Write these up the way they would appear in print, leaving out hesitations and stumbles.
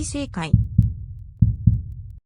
正解。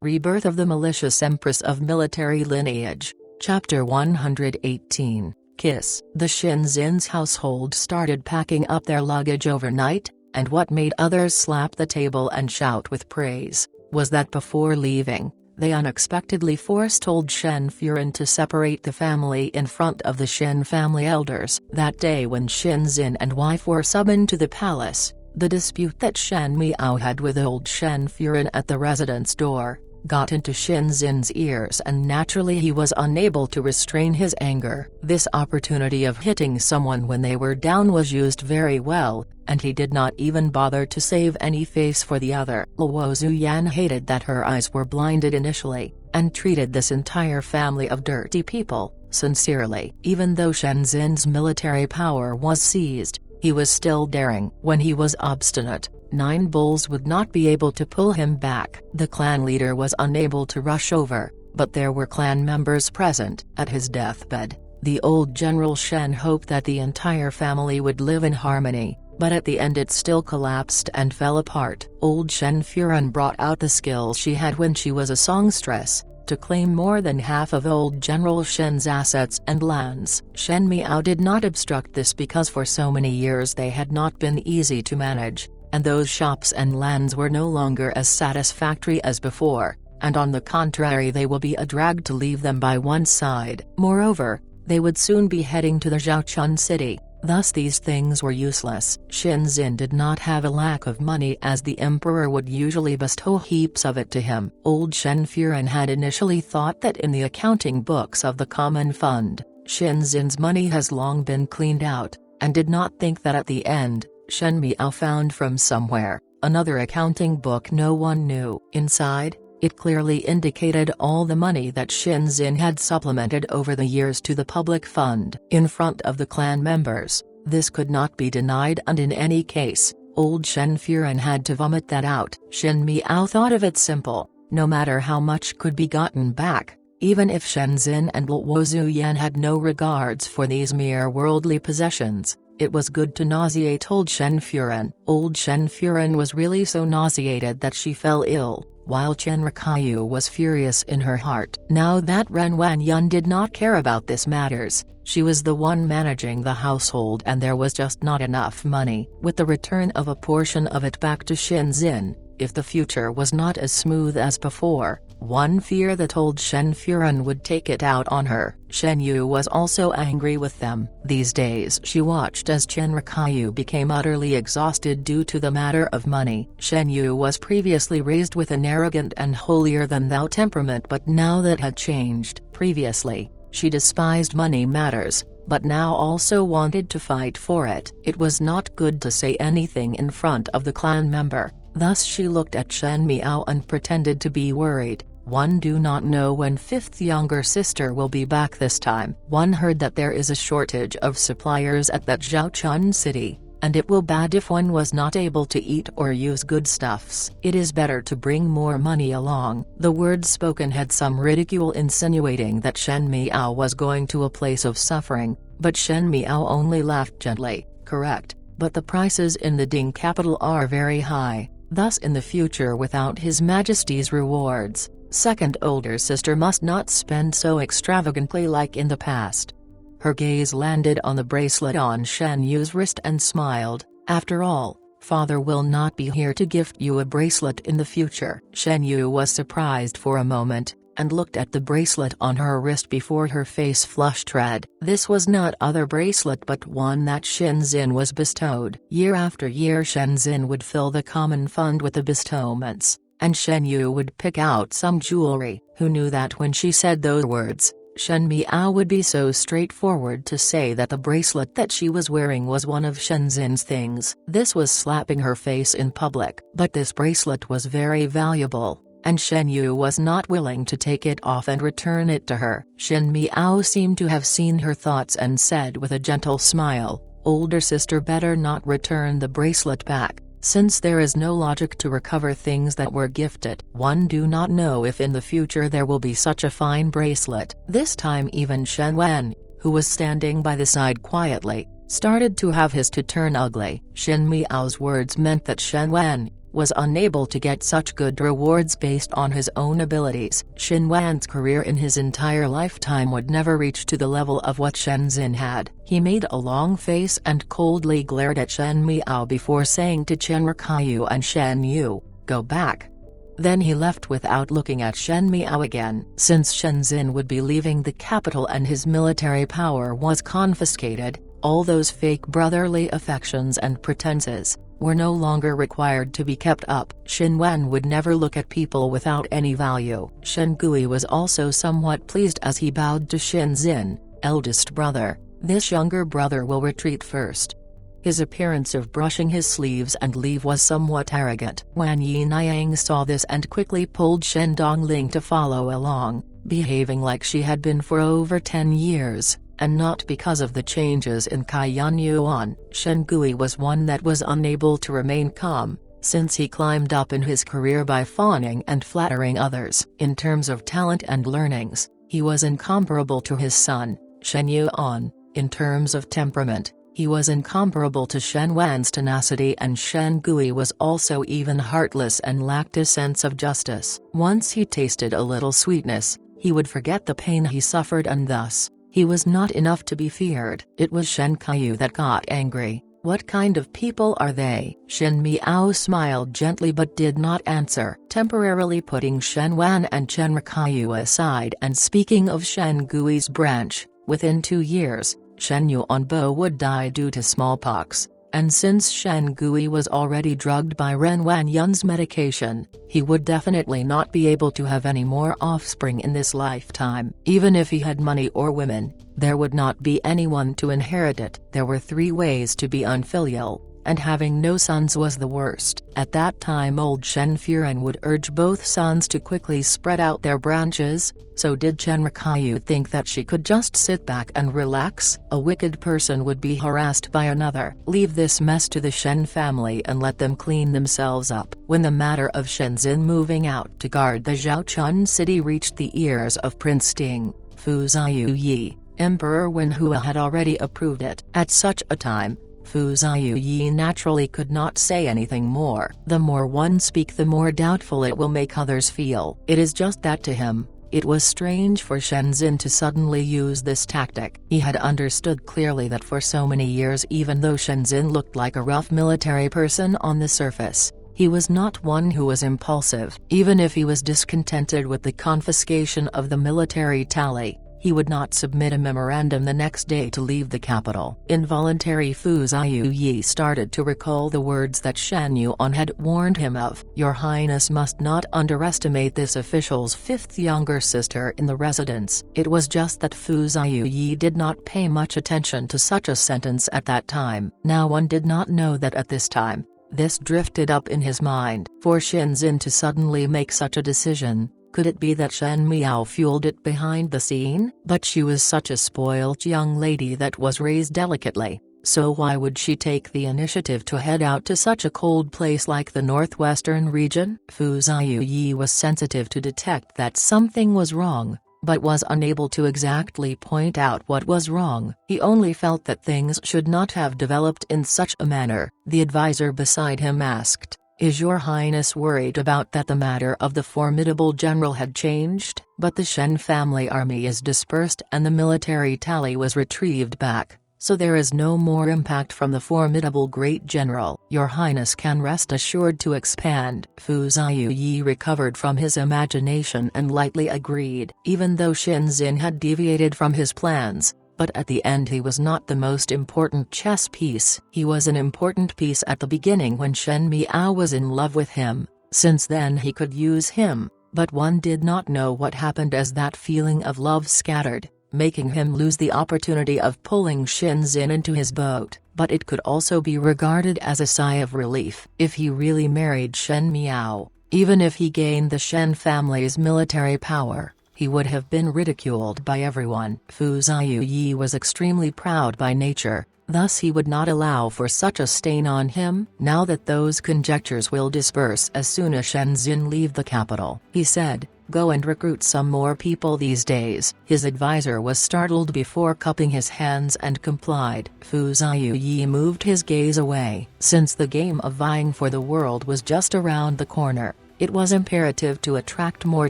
Rebirth of the Malicious Empress of Military Lineage, Chapter 118, Kiss. The Shinzin's household started packing up their luggage overnight, and what made others slap the table and shout with praise, was that before leaving, they unexpectedly forced old Shen Furen to separate the family in front of the Shin family elders. That day when Shinzin and wife were summoned to the palace, the dispute that Shen Miao had with old Shen Furen at the residence door got into Shinzin's ears, and naturally he was unable to restrain his anger. This opportunity of hitting someone when they were down was used very well, and he did not even bother to save any face for the other. Luo Zuyan hated that her eyes were blinded initially, and treated this entire family of dirty people sincerely. Even though Shinzin's military power was seized, he was still daring. When he was obstinate, 9 bulls would not be able to pull him back. The clan leader was unable to rush over, but there were clan members present. At his deathbed, the old General Shen hoped that the entire family would live in harmony, but at the end it still collapsed and fell apart. Old Shen Furen brought out the skills she had when she was a songstress, to claim more than half of old General Shen's assets and lands. Shen Miao did not obstruct this because for so many years they had not been easy to manage, and those shops and lands were no longer as satisfactory as before, and on the contrary they will be a drag to leave them by one side. Moreover, they would soon be heading to the Zhaochun city, thus these things were useless. Shinzin did not have a lack of money, as the emperor would usually bestow heaps of it to him. Old Shen Furen had initially thought that in the accounting books of the common fund, Shinzin's money has long been cleaned out, and did not think that at the end, Shen Miao found from somewhere another accounting book no one knew. Inside, it clearly indicated all the money that Shinzin had supplemented over the years to the public fund. In front of the clan members, this could not be denied, and in any case, old Shen Furen had to vomit that out. Shen Miao thought of it simple: no matter how much could be gotten back, even if Shenzin and Luo Zuyan had no regards for these mere worldly possessions, it was good to nauseate old Shen Furen. Old Shen Furen was really so nauseated that she fell ill, while Chen Rikayu was furious in her heart. Now that Ren Wanyun did not care about this matters, she was the one managing the household, and there was just not enough money. With the return of a portion of it back to Shinzin, if the future was not as smooth as before, one fear that old Shen Furen would take it out on her. Shen Yu was also angry with them. These days she watched as Chen Rikayu became utterly exhausted due to the matter of money. Shen Yu was previously raised with an arrogant and holier-than-thou temperament, but now that had changed. Previously, she despised money matters, but now also wanted to fight for it. It was not good to say anything in front of the clan member, thus she looked at Shen Miao and pretended to be worried. One do not know when 5th younger sister will be back this time. One heard that there is a shortage of suppliers at that Zhaochun city, and it will bad if one was not able to eat or use good stuffs. It is better to bring more money along. The words spoken had some ridicule, insinuating that Shen Miao was going to a place of suffering, but Shen Miao only laughed gently. Correct, but the prices in the Ding capital are very high, thus in the future without His Majesty's rewards, second older sister must not spend so extravagantly like in the past. Her gaze landed on the bracelet on Shen Yu's wrist and smiled. After all, father will not be here to gift you a bracelet in the future. Shen Yu was surprised for a moment, and looked at the bracelet on her wrist before her face flushed red. This was not other bracelet but one that Shinzin was bestowed. Year after year Shinzin would fill the common fund with the bestowments, and Shen Yu would pick out some jewelry. Who knew that when she said those words, Shen Miao would be so straightforward to say that the bracelet that she was wearing was one of Shenzin's things. This was slapping her face in public. But this bracelet was very valuable, and Shen Yu was not willing to take it off and return it to her. Shen Miao seemed to have seen her thoughts and said with a gentle smile, "Older sister, better not return the bracelet back, since there is no logic to recover things that were gifted. One do not know if in the future there will be such a fine bracelet." This time even Shen Wen, who was standing by the side quietly, started to have his to turn ugly. Shen Miao's words meant that Shen Wen, was unable to get such good rewards based on his own abilities. Shen Wan's career in his entire lifetime would never reach to the level of what Shen Zin had. He made a long face and coldly glared at Shen Miao before saying to Chen Rikayu and Shen Yu, "Go back." Then he left without looking at Shen Miao again. Since Shen Zin would be leaving the capital and his military power was confiscated, all those fake brotherly affections and pretenses were no longer required to be kept up. Shen Wan would never look at people without any value. Shen Gui was also somewhat pleased as he bowed to Shen Zin, eldest brother. This younger brother will retreat first. His appearance of brushing his sleeves and leave was somewhat arrogant. Wan Yinayang saw this and quickly pulled Shen Dongling to follow along, behaving like she had been for over 10 years. And not because of the changes in Kaiyan Yuan. Shen Gui was one that was unable to remain calm, since he climbed up in his career by fawning and flattering others. In terms of talent and learnings, he was incomparable to his son, Shen Yuan. In terms of temperament, he was incomparable to Shen Wan's tenacity, and Shen Gui was also even heartless and lacked a sense of justice. Once he tasted a little sweetness, he would forget the pain he suffered, and thus, he was not enough to be feared. It was Shen Kaiyu that got angry. What kind of people are they? Shen Miao smiled gently but did not answer, temporarily putting Shen Wan and Chen Rikayu aside. And speaking of Shen Gui's branch, within 2 years, Shen Yuanbo would die due to smallpox. And since Shen Gui was already drugged by Ren Wanyun's medication, he would definitely not be able to have any more offspring in this lifetime. Even if he had money or women, there would not be anyone to inherit it. There were 3 ways to be unfilial, and having no sons was the worst. At that time old Shen Furen would urge both sons to quickly spread out their branches. So did Chen Rikayu think that she could just sit back and relax? A wicked person would be harassed by another. Leave this mess to the Shen family and let them clean themselves up. When the matter of Shen Zin moving out to guard the Zhaochun city reached the ears of Prince Ting, Fu Ziyuyi, Emperor Wenhua had already approved it. At such a time, Fu Ziyuyi naturally could not say anything more. The more one speak, the more doubtful it will make others feel. It is just that to him, it was strange for Shen Zin to suddenly use this tactic. He had understood clearly that for so many years, even though Shen Zin looked like a rough military person on the surface, he was not one who was impulsive. Even if he was discontented with the confiscation of the military tally, he would not submit a memorandum the next day to leave the capital. Involuntary Fu Ziyuyi started to recall the words that Shen Yuan had warned him of. Your Highness must not underestimate this official's 5th younger sister in the residence. It was just that Fu Ziyuyi did not pay much attention to such a sentence at that time. Now one did not know that at this time, this drifted up in his mind. For Shen Zin to suddenly make such a decision, could it be that Shen Miao fueled it behind the scene? But she was such a spoilt young lady that was raised delicately, so why would she take the initiative to head out to such a cold place like the northwestern region? Fu Ziyuyi was sensitive to detect that something was wrong, but was unable to exactly point out what was wrong. He only felt that things should not have developed in such a manner. The advisor beside him asked, "Is your Highness worried about that the matter of the formidable general had changed?" But the Shen family army is dispersed and the military tally was retrieved back, so there is no more impact from the formidable great general. Your Highness can rest assured to expand. Fu Ziyuyi recovered from his imagination and lightly agreed. Even though Shen Zin had deviated from his plans, but at the end he was not the most important chess piece. He was an important piece at the beginning when Shen Miao was in love with him. Since then he could use him, but one did not know what happened as that feeling of love scattered, making him lose the opportunity of pulling Shen Zin into his boat. But it could also be regarded as a sigh of relief. If he really married Shen Miao, even if he gained the Shen family's military power, he would have been ridiculed by everyone. Fu Ziyuyi was extremely proud by nature, thus he would not allow for such a stain on him. Now that those conjectures will disperse as soon as Shen Zin leave the capital, he said, Go and recruit some more people these days." His advisor was startled before cupping his hands and complied. Fu Ziyi moved his gaze away. Since the game of vying for the world was just around the corner, it was imperative to attract more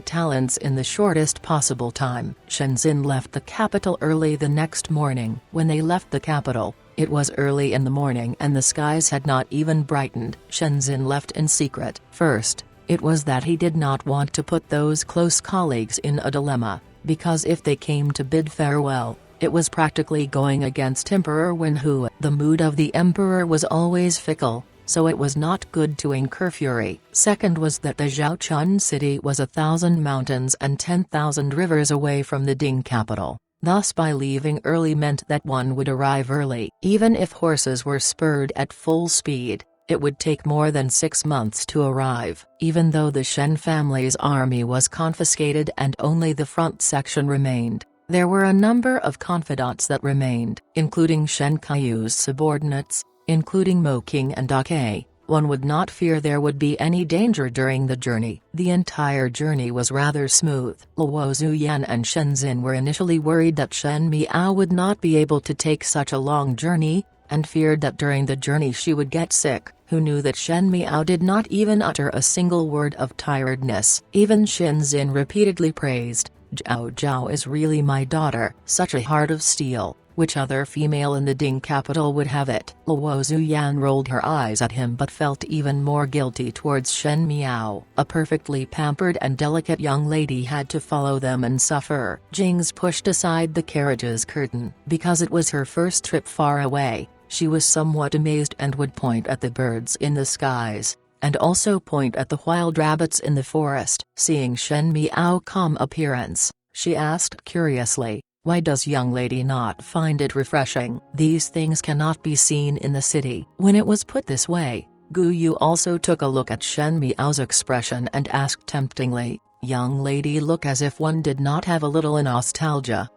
talents in the shortest possible time. Shenzhen left the capital early the next morning. When they left the capital, it was early in the morning and the skies had not even brightened. Shenzhen left in secret. First, it was that he did not want to put those close colleagues in a dilemma, because if they came to bid farewell, it was practically going against Emperor Wenhu. The mood of the emperor was always fickle, so it was not good to incur fury. Second was that the Zhaochun city was 1,000 mountains and 10,000 rivers away from the Ding capital. Thus by leaving early meant that one would arrive early. Even if horses were spurred at full speed, it would take more than 6 months to arrive. Even though the Shen family's army was confiscated and only the front section remained, there were a number of confidants that remained, including Shen Kaiyu's subordinates, including Mo King and Dake. One would not fear there would be any danger during the journey. The entire journey was rather smooth. Luo Zuyan and Shenzhen were initially worried that Shen Miao would not be able to take such a long journey, and feared that during the journey she would get sick. Who knew that Shen Miao did not even utter a single word of tiredness. Even Shenzhen repeatedly praised, "Zhao Zhao is really my daughter, such a heart of steel. Which other female in the Ding capital would have it?" Luo Zuyan rolled her eyes at him but felt even more guilty towards Shen Miao. A perfectly pampered and delicate young lady had to follow them and suffer. Jings pushed aside the carriage's curtain. Because it was her first trip far away, she was somewhat amazed and would point at the birds in the skies, and also point at the wild rabbits in the forest. Seeing Shen Miao's calm appearance, she asked curiously, "Why does young lady not find it refreshing? These things cannot be seen in the city." When it was put this way, Gu Yu also took a look at Shen Miao's expression and asked temptingly, "Young lady look as if one did not have a little nostalgia."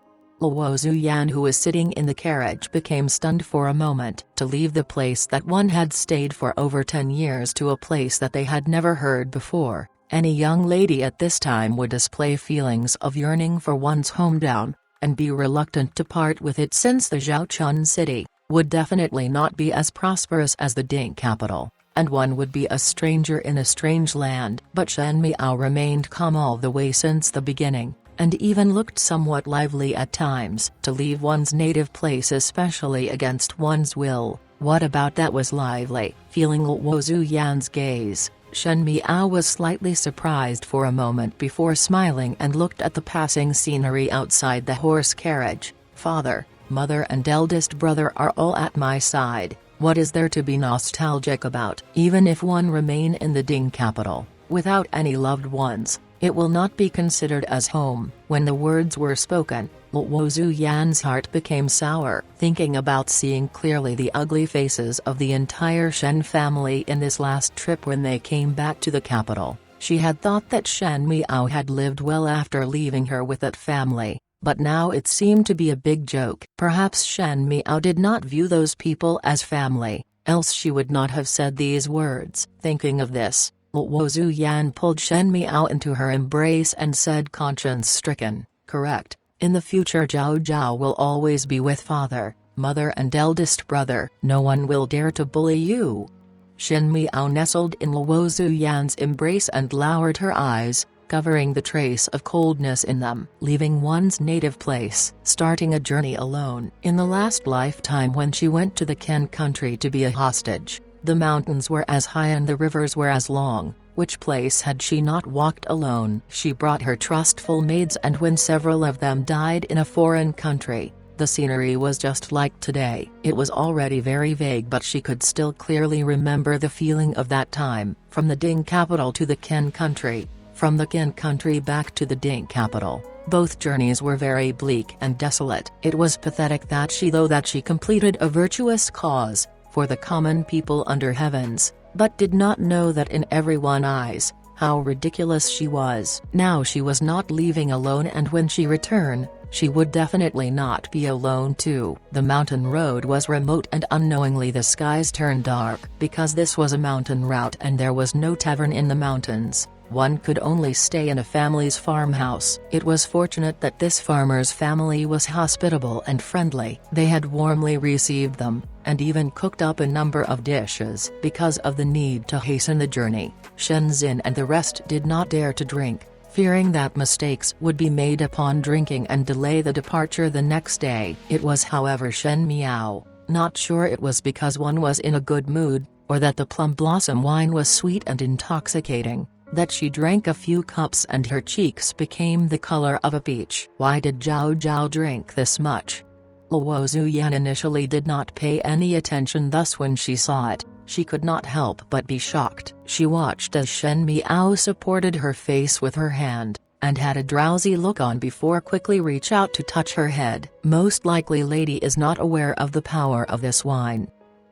Luo Zuyan, who was sitting in the carriage, became stunned for a moment. To leave the place that one had stayed for over 10 years to a place that they had never heard before, any young lady at this time would display feelings of yearning for one's hometown, and be reluctant to part with it, since the Zhaochun city would definitely not be as prosperous as the Ding capital, and one would be a stranger in a strange land. But Shen Miao remained calm all the way since the beginning, and even looked somewhat lively at times. To leave one's native place, especially against one's will, what about that was lively? Feeling Luo Zuyan's gaze, Shen Miao was slightly surprised for a moment before smiling and looked at the passing scenery outside the horse carriage. "Father, mother and eldest brother are all at my side. What is there to be nostalgic about? Even if one remain in the Ding capital, without any loved ones, it will not be considered as home." When the words were spoken, Luo Zuyan's heart became sour, thinking about seeing clearly the ugly faces of the entire Shen family in this last trip when they came back to the capital. She had thought that Shen Miao had lived well after leaving her with that family, but now it seemed to be a big joke. Perhaps Shen Miao did not view those people as family, else she would not have said these words. Thinking of this, Luo Zuyan pulled Shen Miao into her embrace and said, conscience-stricken, "Correct. In the future Zhao Zhao will always be with father, mother and eldest brother. No one will dare to bully you." Shen Miao nestled in Luo Zuyan's embrace and lowered her eyes, covering the trace of coldness in them. Leaving one's native place, starting a journey alone. In the last lifetime when she went to the Ken country to be a hostage, the mountains were as high and the rivers were as long. Which place had she not walked alone? She brought her trustful maids, and when several of them died in a foreign country, the scenery was just like today. It was already very vague, but she could still clearly remember the feeling of that time. From the Ding capital to the Ken country, from the Ken country back to the Ding capital, both journeys were very bleak and desolate. It was pathetic that she completed a virtuous cause for the common people under heavens, but did not know that in everyone's eyes, how ridiculous she was. Now she was not leaving alone, and when she returned, she would definitely not be alone too. The mountain road was remote, and unknowingly the skies turned dark. Because this was a mountain route and there was no tavern in the mountains, one could only stay in a family's farmhouse. It was fortunate that this farmer's family was hospitable and friendly. They had warmly received them, and even cooked up a number of dishes. Because of the need to hasten the journey, Shenzhen and the rest did not dare to drink, fearing that mistakes would be made upon drinking and delay the departure the next day. It was however Shen Miao, not sure it was because one was in a good mood, or that the plum blossom wine was sweet and intoxicating, that she drank a few cups and her cheeks became the color of a peach. Why did Zhao Zhao drink this much? Luo Zuyan initially did not pay any attention, thus when she saw it, she could not help but be shocked. She watched as Shen Miao supported her face with her hand, and had a drowsy look on before quickly reach out to touch her head. Most likely lady is not aware of the power of this wine.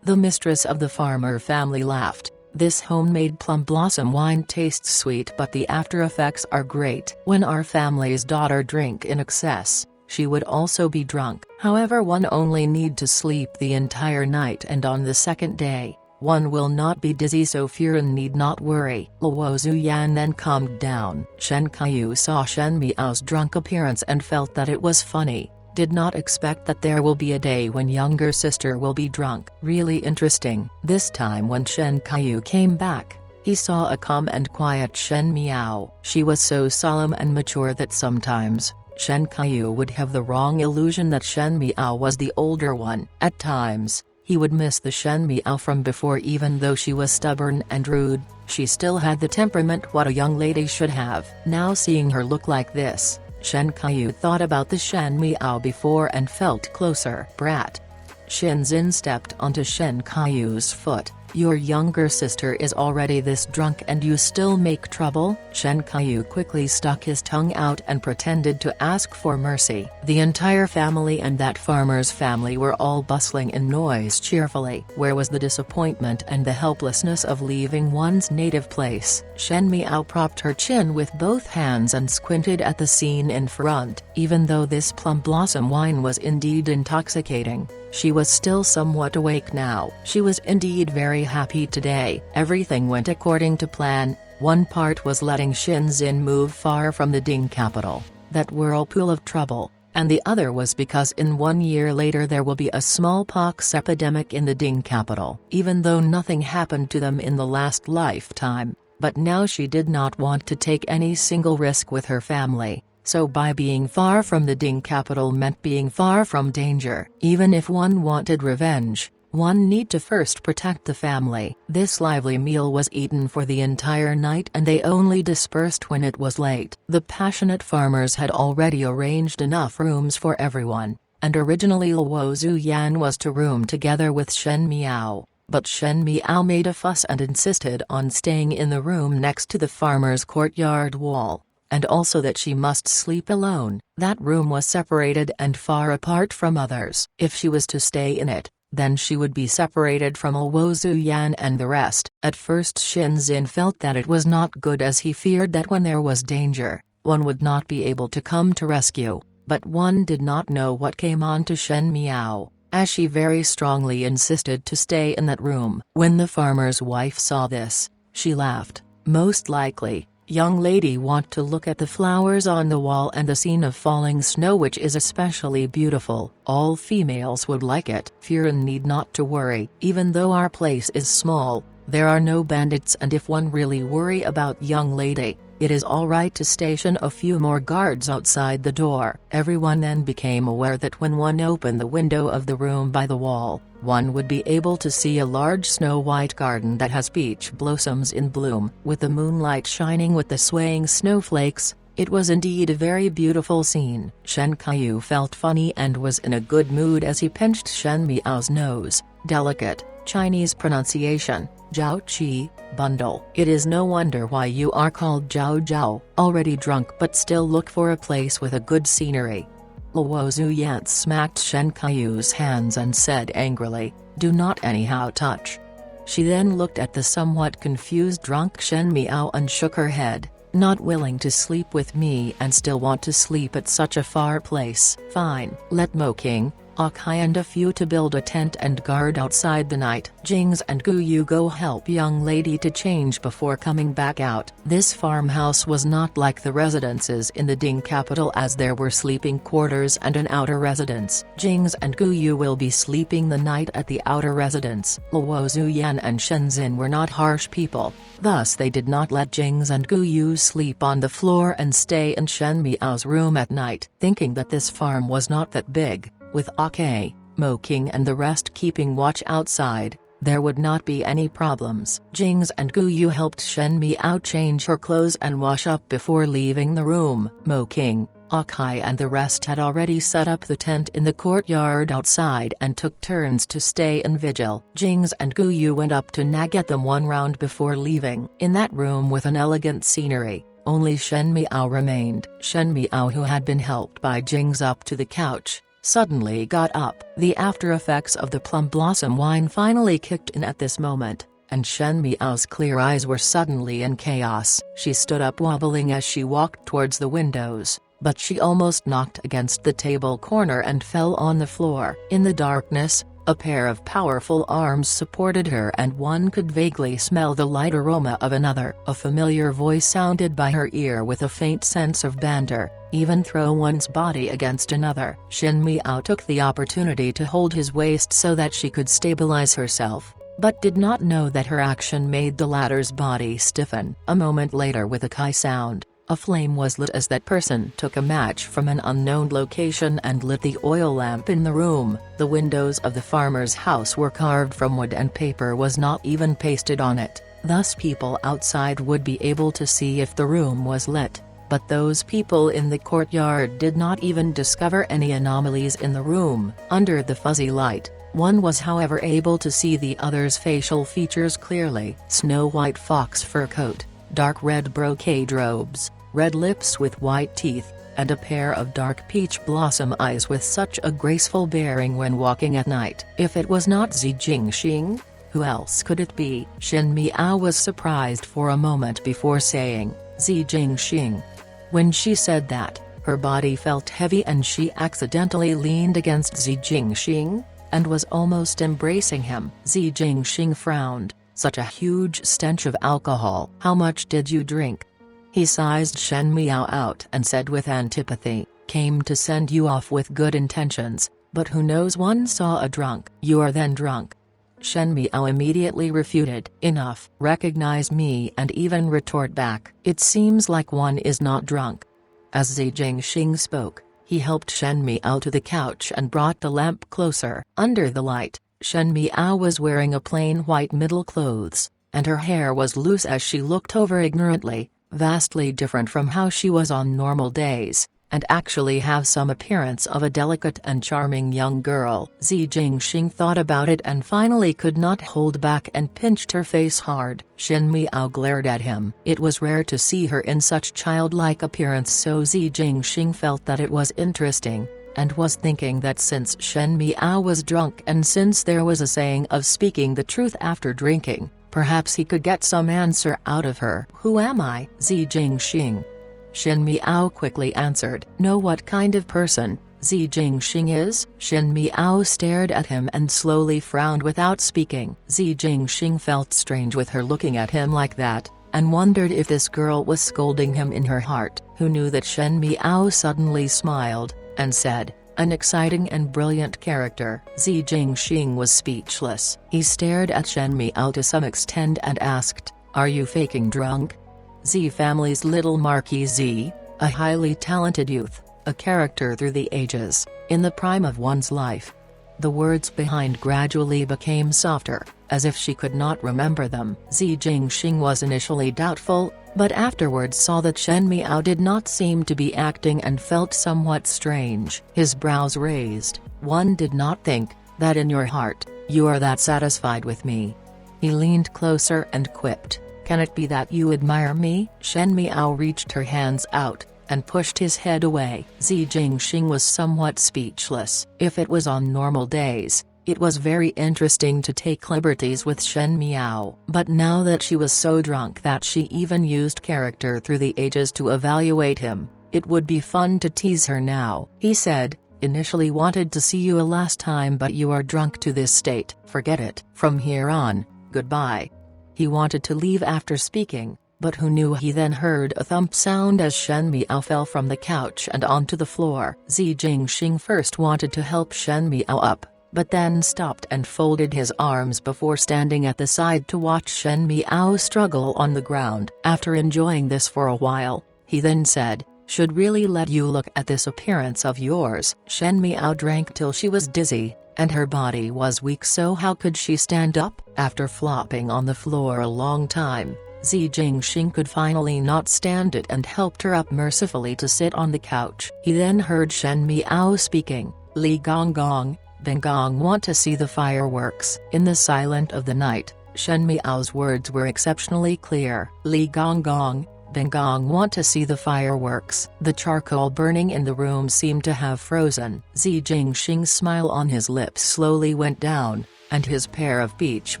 The mistress of the farmer family laughed. This homemade plum blossom wine tastes sweet, but the after effects are great. When our family's daughter drink in excess, she would also be drunk. However, one only need to sleep the entire night, and on the second day, one will not be dizzy, so Furen need not worry. Luo Zuyan then calmed down. Shen Kaiyu saw Shen Miao's drunk appearance and felt that it was funny. Did not expect that there will be a day when younger sister will be drunk. Really interesting. This time when Shen Kaiyu came back, he saw a calm and quiet Shen Miao. She was so solemn and mature that sometimes, Shen Kaiyu would have the wrong illusion that Shen Miao was the older one. At times, he would miss the Shen Miao from before. Even though she was stubborn and rude, she still had the temperament what a young lady should have. Now seeing her look like this, Shen Kaiyu thought about the Shen Miao before and felt closer. Brat. Shenzhen stepped onto Shen Kaiyu's foot. Your younger sister is already this drunk and you still make trouble? Shen Kaiyu quickly stuck his tongue out and pretended to ask for mercy. The entire family and that farmer's family were all bustling in noise cheerfully. Where was the disappointment and the helplessness of leaving one's native place? Shen Miao propped her chin with both hands and squinted at the scene in front. Even though this plum blossom wine was indeed intoxicating, she was still somewhat awake now. She was indeed very happy today. Everything went according to plan. One part was letting Shenzhen move far from the Ding capital, that whirlpool of trouble, and the other was because in 1 year later there will be a smallpox epidemic in the Ding capital. Even though nothing happened to them in the last lifetime, but now she did not want to take any single risk with her family. So by being far from the Ding capital meant being far from danger. Even if one wanted revenge, one need to first protect the family. This lively meal was eaten for the entire night and they only dispersed when it was late. The passionate farmers had already arranged enough rooms for everyone, and originally Luo Zuyan was to room together with Shen Miao. But Shen Miao made a fuss and insisted on staying in the room next to the farmer's courtyard wall, and also that she must sleep alone. That room was separated and far apart from others. If she was to stay in it, then she would be separated from Luo Zuyan and the rest. At first Shenzhen felt that it was not good, as he feared that when there was danger, one would not be able to come to rescue, but one did not know what came on to Shen Miao, as she very strongly insisted to stay in that room. When the farmer's wife saw this, she laughed. Most likely, young lady want to look at the flowers on the wall and the scene of falling snow, which is especially beautiful. All females would like it. Furen need not to worry. Even though our place is small, there are no bandits, and if one really worry about young lady, it is alright to station a few more guards outside the door. Everyone then became aware that when one opened the window of the room by the wall, one would be able to see a large snow-white garden that has peach blossoms in bloom. With the moonlight shining with the swaying snowflakes, it was indeed a very beautiful scene. Shen Kaiyu felt funny and was in a good mood as he pinched Shen Miao's nose. Delicate Chinese pronunciation, Zhao Qi, bundle. It is no wonder why you are called Zhao Zhao. Already drunk but still look for a place with a good scenery. Luo Zuyan smacked Shen Kaiyu's hands and said angrily, do not anyhow touch. She then looked at the somewhat confused drunk Shen Miao and shook her head. Not willing to sleep with me and still want to sleep at such a far place. Fine. Let Mo King, Akai and a few to build a tent and guard outside the night. Jings and Guyu go help young lady to change before coming back out. This farmhouse was not like the residences in the Ding capital, as there were sleeping quarters and an outer residence. Jings and Guyu will be sleeping the night at the outer residence. Luo Zuyan and Shenzhen were not harsh people, thus they did not let Jings and Guyu sleep on the floor and stay in Shen Miao's room at night. Thinking that this farm was not that big, with Akai, Mo King and the rest keeping watch outside, there would not be any problems. Jings and Guyu helped Shen Miao change her clothes and wash up before leaving the room. Mo King, Akai and the rest had already set up the tent in the courtyard outside and took turns to stay in vigil. Jings and Guyu went up to nag at them one round before leaving. In that room with an elegant scenery, only Shen Miao remained. Shen Miao, who had been helped by Jings up to the couch, suddenly got up. The after effects of the plum blossom wine finally kicked in at this moment, and Shen Miao's clear eyes were suddenly in chaos. She stood up wobbling as she walked towards the windows, but she almost knocked against the table corner and fell on the floor. In the darkness, a pair of powerful arms supported her and one could vaguely smell the light aroma of another. A familiar voice sounded by her ear with a faint sense of banter, even throw one's body against another. Shen Miao took the opportunity to hold his waist so that she could stabilize herself, but did not know that her action made the latter's body stiffen. A moment later, with a kai sound, a flame was lit as that person took a match from an unknown location and lit the oil lamp in the room. The windows of the farmer's house were carved from wood and paper was not even pasted on it, thus people outside would be able to see if the room was lit. But those people in the courtyard did not even discover any anomalies in the room. Under the fuzzy light, one was however able to see the other's facial features clearly. Snow-white fox fur coat, dark red brocade robes, red lips with white teeth, and a pair of dark peach blossom eyes with such a graceful bearing when walking at night. If it was not Zi Jingxing, who else could it be? Shen Miao was surprised for a moment before saying, Zi Jingxing. When she said that, her body felt heavy and she accidentally leaned against Zi Jingxing, and was almost embracing him. Zi Jingxing frowned. Such a huge stench of alcohol. How much did you drink? He sized Shen Miao out and said with antipathy, came to send you off with good intentions, but who knows, one saw a drunk. You are then drunk. Shen Miao immediately refuted. Enough. Recognize me and even retort back. It seems like one is not drunk. As Zi Jingxing spoke, he helped Shen Miao to the couch and brought the lamp closer. Under the light, Shen Miao was wearing a plain white middle clothes, and her hair was loose as she looked over ignorantly, vastly different from how she was on normal days, and actually have some appearance of a delicate and charming young girl. Zi Jingxing thought about it and finally could not hold back and pinched her face hard. Shen Miao glared at him. It was rare to see her in such childlike appearance, so Zi Jingxing felt that it was interesting, and was thinking that since Shen Miao was drunk and since there was a saying of speaking the truth after drinking, perhaps he could get some answer out of her. Who am I? Zi Jingxing. Shen Miao quickly answered. Know what kind of person Zi Jingxing is? Shen Miao stared at him and slowly frowned without speaking. Zi Jingxing felt strange with her looking at him like that, and wondered if this girl was scolding him in her heart. Who knew that Shen Miao suddenly smiled, and said, an exciting and brilliant character. Zi Jingxing was speechless. He stared at Shen Miao to some extent and asked, are you faking drunk? Zi family's little Marquis Zi, a highly talented youth, a character through the ages, in the prime of one's life. The words behind gradually became softer, as if she could not remember them. Zi Jingxing was initially doubtful, but afterwards saw that Shen Miao did not seem to be acting and felt somewhat strange. His brows raised. One did not think that in your heart, you are that satisfied with me. He leaned closer and quipped, can it be that you admire me? Shen Miao reached her hands out, and pushed his head away. Zi Jingxing was somewhat speechless. If it was on normal days, it was very interesting to take liberties with Shen Miao. But now that she was so drunk that she even used character through the ages to evaluate him, it would be fun to tease her now. He said, initially wanted to see you a last time, but you are drunk to this state. Forget it. From here on, goodbye." He wanted to leave after speaking, but who knew he then heard a thump sound as Shen Miao fell from the couch and onto the floor. Zi Jingxing first wanted to help Shen Miao up, but then stopped and folded his arms before standing at the side to watch Shen Miao struggle on the ground. After enjoying this for a while, he then said, "Should really let you look at this appearance of yours." Shen Miao drank till she was dizzy, and her body was weak, so how could she stand up? After flopping on the floor a long time, Zi Jingxing could finally not stand it and helped her up mercifully to sit on the couch. He then heard Shen Miao speaking, "Li Gonggong, Bengong want to see the fireworks." In the silence of the night, Shen Miao's words were exceptionally clear. "Li Gonggong, Bengong want to see the fireworks." The charcoal burning in the room seemed to have frozen. Zi Jingxing's smile on his lips slowly went down, and his pair of peach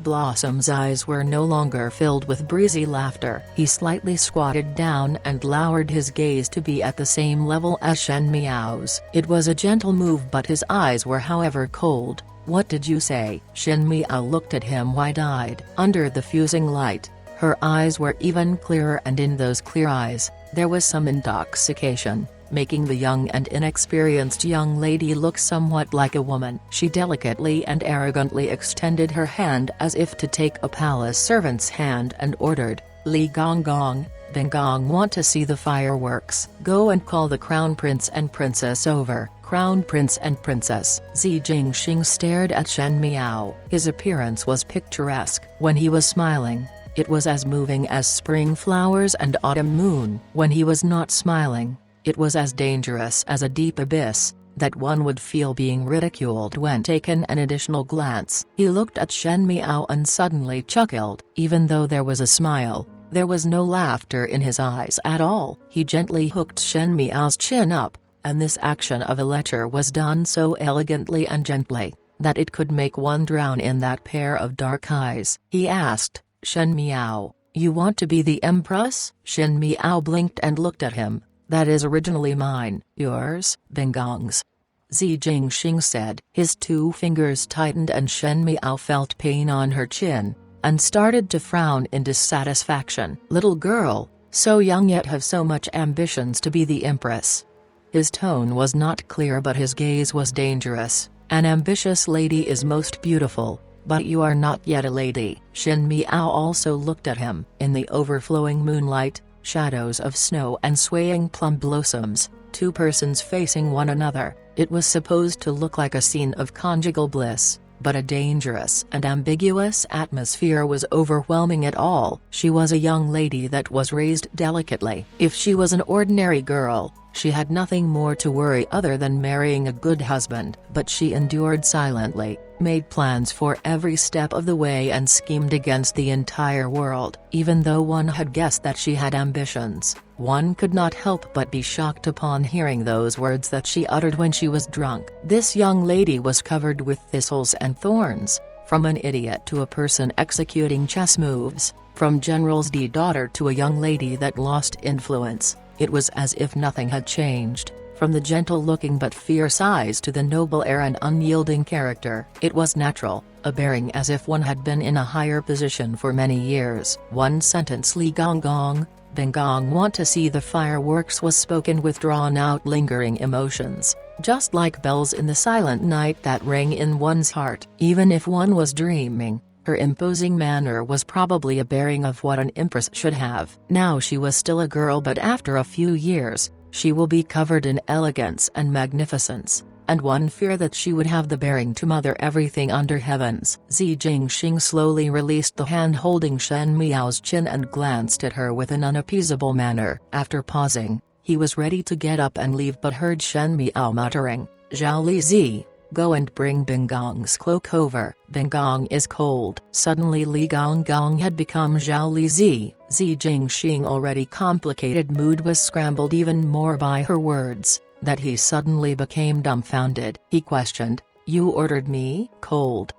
blossoms eyes were no longer filled with breezy laughter. He slightly squatted down and lowered his gaze to be at the same level as Shen Miao's. It was a gentle move, but his eyes were however cold. "What did you say?" Shen Miao looked at him wide-eyed. Under the fusing light, her eyes were even clearer, and in those clear eyes, there was some intoxication, making the young and inexperienced young lady look somewhat like a woman. She delicately and arrogantly extended her hand as if to take a palace servant's hand and ordered, "Li Gonggong, Bengong want to see the fireworks. Go and call the Crown Prince and Princess over." Crown Prince and Princess. Zi Jingxing stared at Shen Miao. His appearance was picturesque. When he was smiling, it was as moving as spring flowers and autumn moon. When he was not smiling, it was as dangerous as a deep abyss, that one would feel being ridiculed when taken an additional glance. He looked at Shen Miao and suddenly chuckled. Even though there was a smile, there was no laughter in his eyes at all. He gently hooked Shen Miao's chin up, and this action of a lecher was done so elegantly and gently, that it could make one drown in that pair of dark eyes. He asked, "Shen Miao, you want to be the empress?" Shen Miao blinked and looked at him. "That is originally mine." "Yours?" "Bengong's," Zi Jingxing said. His two fingers tightened and Shen Miao felt pain on her chin, and started to frown in dissatisfaction. "Little girl, so young yet have so much ambitions to be the empress." His tone was not clear, but his gaze was dangerous. "An ambitious lady is most beautiful, but you are not yet a lady." Shen Miao also looked at him. In the overflowing moonlight, shadows of snow and swaying plum blossoms, two persons facing one another, it was supposed to look like a scene of conjugal bliss, but a dangerous and ambiguous atmosphere was overwhelming it all. She was a young lady that was raised delicately. If she was an ordinary girl, she had nothing more to worry other than marrying a good husband. But she endured silently, made plans for every step of the way and schemed against the entire world. Even though one had guessed that she had ambitions, one could not help but be shocked upon hearing those words that she uttered when she was drunk. This young lady was covered with thistles and thorns, from an idiot to a person executing chess moves, from General's daughter to a young lady that lost influence. It was as if nothing had changed, from the gentle-looking but fierce eyes to the noble air and unyielding character. It was natural, a bearing as if one had been in a higher position for many years. One sentence, "Li Gonggong, Bengong want to see the fireworks," was spoken with drawn-out lingering emotions, just like bells in the silent night that rang in one's heart. Even if one was dreaming, her imposing manner was probably a bearing of what an empress should have. Now she was still a girl, but after a few years, she will be covered in elegance and magnificence, and one feared that she would have the bearing to mother everything under heavens. Zi Jingxing slowly released the hand holding Shen Miao's chin and glanced at her with an unappeasable manner. After pausing, he was ready to get up and leave, but heard Shen Miao muttering, "Zhao Li Zi, go and bring Bengong's cloak over. Bengong is cold." Suddenly Li Gonggong had become Zhao Li Zi. Zi Jingxing already complicated mood was scrambled even more by her words, that he suddenly became dumbfounded. He questioned, "You ordered me?" "Cold."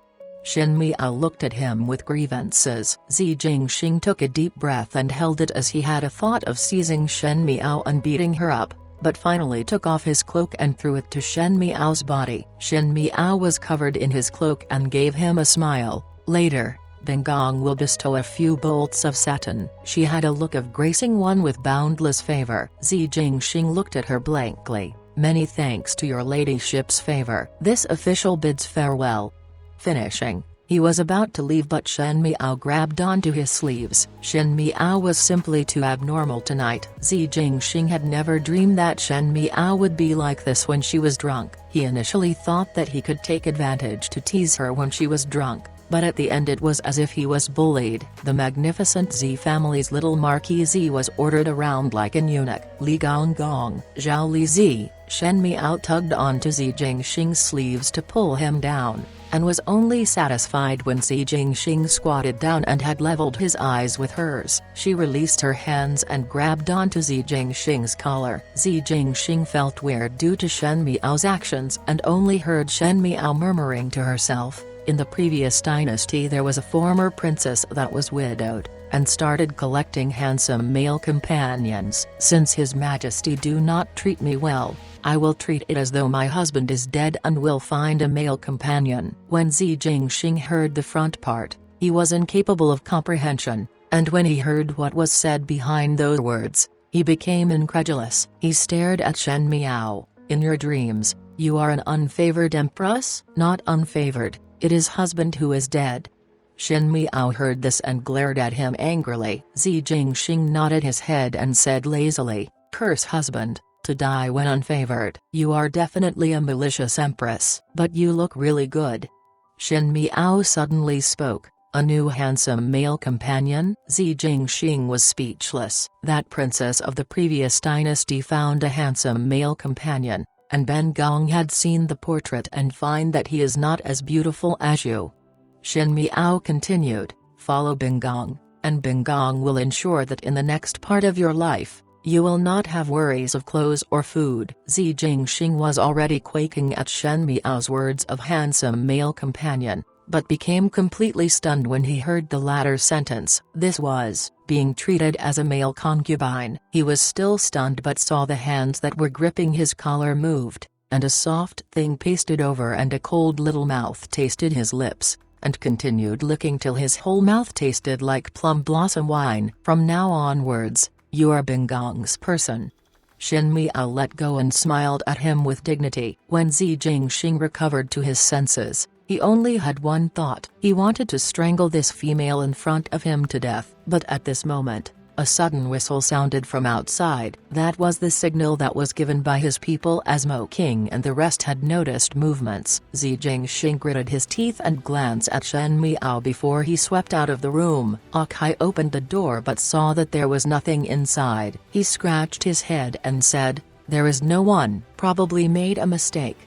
Shen Miao looked at him with grievances. Zi Jingxing took a deep breath and held it as he had a thought of seizing Shen Miao and beating her up, but finally took off his cloak and threw it to Shen Miao's body. Shen Miao was covered in his cloak and gave him a smile. Later, Bin Gong will bestow a few bolts of satin. She had a look of gracing one with boundless favor. Zi Jingxing looked at her blankly. Many thanks to your ladyship's favor. This official bids farewell. Finishing, he was about to leave but Shen Miao grabbed onto his sleeves. Shen Miao was simply too abnormal tonight. Zi Jingxing had never dreamed that Shen Miao would be like this when she was drunk. He initially thought that he could take advantage to tease her when she was drunk, but at the end it was as if he was bullied. The magnificent Zi family's little Marquis Zi was ordered around like an eunuch. Li Gonggong, Zhao Li Zi, Shen Miao tugged onto Zi Jingxing's sleeves to pull him down, and was only satisfied when Zi Jingxing squatted down and had leveled his eyes with hers. She released her hands and grabbed onto Zi Jingxing's collar. Zi Jingxing felt weird due to Shen Miao's actions and only heard Shen Miao murmuring to herself. In the previous dynasty there was a former princess that was widowed, and started collecting handsome male companions. Since His Majesty do not treat me well, I will treat it as though my husband is dead and will find a male companion. When Zi Jingxing heard the front part, he was incapable of comprehension, and when he heard what was said behind those words, he became incredulous. He stared at Shen Miao. In your dreams, you are an unfavored empress? Not unfavored. It is husband who is dead. Shen Miao heard this and glared at him angrily. Zi Jingxing nodded his head and said lazily, curse husband, to die when unfavored. You are definitely a malicious empress, but you look really good. Shen Miao suddenly spoke, a new handsome male companion? Zi Jingxing was speechless. That princess of the previous dynasty found a handsome male companion, and Bin Gong had seen the portrait and find that he is not as beautiful as you. Shen Miao continued, follow Bin Gong, and Bin Gong will ensure that in the next part of your life, you will not have worries of clothes or food. Zi Jingxing was already quaking at Shen Miao's words of handsome male companion, but became completely stunned when he heard the latter sentence. This was being treated as a male concubine. He was still stunned but saw the hands that were gripping his collar moved, and a soft thing pasted over and a cold little mouth tasted his lips, and continued licking till his whole mouth tasted like plum blossom wine. From now onwards, you are Bin Gong's person. Shen Miao let go and smiled at him with dignity. When Zi Jingxing recovered to his senses, he only had one thought. He wanted to strangle this female in front of him to death. But at this moment, a sudden whistle sounded from outside. That was the signal that was given by his people as Mo King and the rest had noticed movements. Zi Jingxing gritted his teeth and glanced at Shen Miao before he swept out of the room. Akai opened the door but saw that there was nothing inside. He scratched his head and said, there is no one. Probably made a mistake.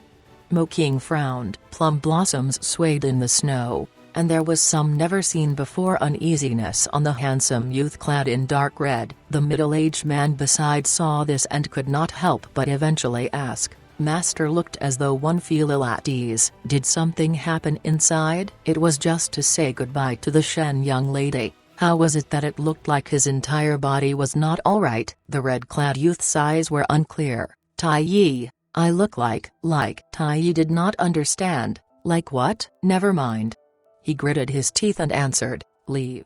Mo King frowned. Plum blossoms swayed in the snow, and there was some never-seen-before uneasiness on the handsome youth clad in dark red. The middle-aged man beside saw this and could not help but eventually ask, Master looked as though one feel ill at ease. Did something happen inside? It was just to say goodbye to the Shen young lady. How was it that it looked like his entire body was not alright? The red-clad youth's eyes were unclear. Tai Yi, I look like. Tai Yi did not understand. Like what? Never mind. He gritted his teeth and answered, leave.